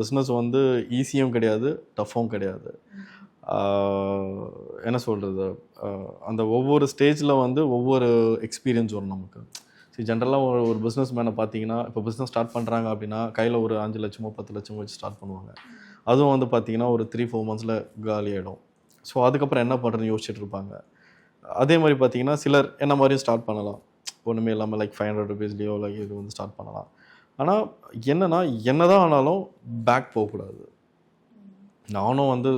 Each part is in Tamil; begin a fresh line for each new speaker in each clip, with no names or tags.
பிஸ்னஸ் வந்து ஈஸியும் கிடையாது, டஃப்பும் கிடையாது. என்ன சொல்கிறது, அந்த ஒவ்வொரு ஸ்டேஜில் வந்து ஒவ்வொரு எக்ஸ்பீரியன்ஸ் வரும் நமக்கு. சரி, ஜென்ரலாக ஒரு பிஸ்னஸ் மேனை பார்த்தீங்கன்னா, இப்போ பிஸ்னஸ் ஸ்டார்ட் பண்ணுறாங்க அப்படின்னா கையில் ஒரு 5 லட்சமோ 10 லட்சமோ வச்சு ஸ்டார்ட் பண்ணுவாங்க. அதுவும் வந்து பார்த்தீங்கன்னா ஒரு 3-4 மந்த்ஸில் காலி ஆகிடும். ஸோ அதுக்கப்புறம் என்ன பண்ணுறதுன்னு யோசிச்சுட்டு இருப்பாங்க. அதே மாதிரி பார்த்தீங்கன்னா சிலர் என்ன மாதிரியும் ஸ்டார்ட் பண்ணலாம், ஒன்றுமே இல்லாமல் லைக் 500 ருபீஸ்லேயோ லைக் இது வந்து ஸ்டார்ட் பண்ணலாம். ஆனால் என்னென்னா என்னதான் ஆனாலும் பேக் போகக்கூடாது. நானும் வந்து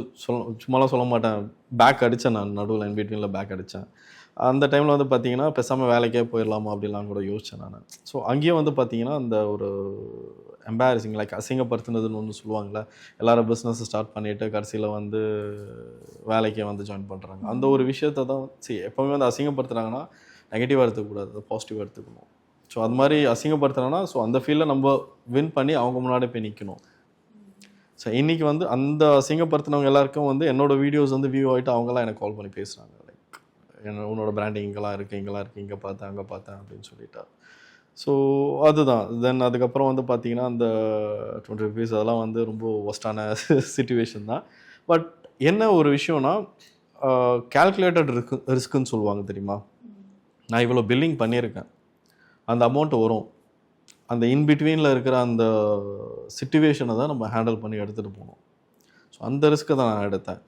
சும்மாலாம் சொல்ல மாட்டேன், பேக் அடித்தேன். நான் நடுவில் இன் பிட்வீனில் பேக் அடித்தேன். அந்த டைமில் வந்து பார்த்தீங்கன்னா பேசாமல் வேலைக்கே போயிடலாமா அப்படிலாம் கூட யோசித்தேன் நான். ஸோ அங்கேயும் வந்து பார்த்தீங்கன்னா அந்த ஒரு எம்பாரசிங் லைக் அசிங்கப்படுத்துனதுன்னு ஒன்று சொல்லுவாங்கள்ல, எல்லாரும் பிஸ்னஸ் ஸ்டார்ட் பண்ணிவிட்டு கடைசியில் வந்து வேலைக்கே வந்து ஜாயின் பண்ணுறாங்க. அந்த ஒரு விஷயத்தை தான் எப்போவுமே வந்து அசிங்கப்படுத்துகிறாங்கன்னா நெகட்டிவாக எடுத்துக்கூடாது, அது பாசிட்டிவாக எடுத்துக்கணும். ஸோ அது மாதிரி அசிங்கப்படுத்துனாங்கன்னா ஸோ அந்த ஃபீல்டில் நம்ம வின் பண்ணி அவங்க முன்னாடி போய் நிற்கணும். ஸோ இன்றைக்கி வந்து அந்த அசிங்கப்படுத்தினவங்க எல்லாருக்கும் வந்து என்னோடய வீடியோஸ் வந்து வியூ ஆகிட்டு அவங்களாம் எனக்கு கால் பண்ணி பேசுகிறாங்க. லைக் உன்னோட பிராண்டிங் இங்கெல்லாம் இருக்குது, இங்கே பார்த்தேன், அங்கே பார்த்தேன் அப்படின்னு சொல்லிட்டா. ஸோ அதுதான். தென் அதுக்கப்புறம் வந்து பார்த்திங்கன்னா அந்த 20 ருபீஸ் அதெல்லாம் வந்து ரொம்ப ஒஸ்டான சிச்சுவேஷன் தான். பட் என்ன ஒரு விஷயம்னா கால்குலேட்டட் ரிஸ்க்குன்னு சொல்லுவாங்க தெரியுமா. நான் இவ்வளோ பில்லிங் பண்ணியிருக்கேன், அந்த அமௌண்ட் வரும், அந்த இன்பிட்வீனில் இருக்கிற அந்த சிச்சுவேஷனை தான் நம்ம ஹேண்டில் பண்ணி எடுத்துகிட்டு போகணும். ஸோ அந்த ரிஸ்க்கை தான் நான் எடுத்தேன்.